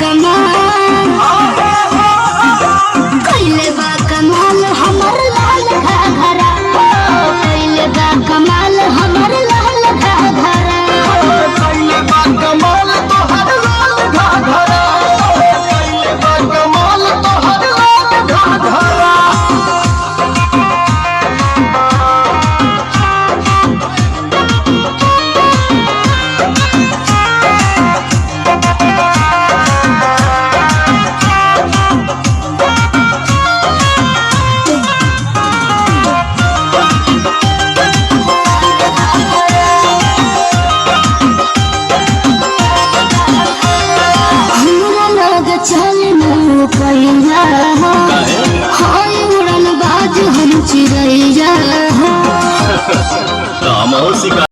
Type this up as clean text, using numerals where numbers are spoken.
कमाल कैले बा कमाल हमर लाल घाघरा कैले बा कमाल हमर लाल घाघरा कैले बा कमाल तोहर लाल घाघरा कैले बा कमाल तोहर लाल घाघरा चल पैया हाय उड़न बाज हम चिड़ैया काम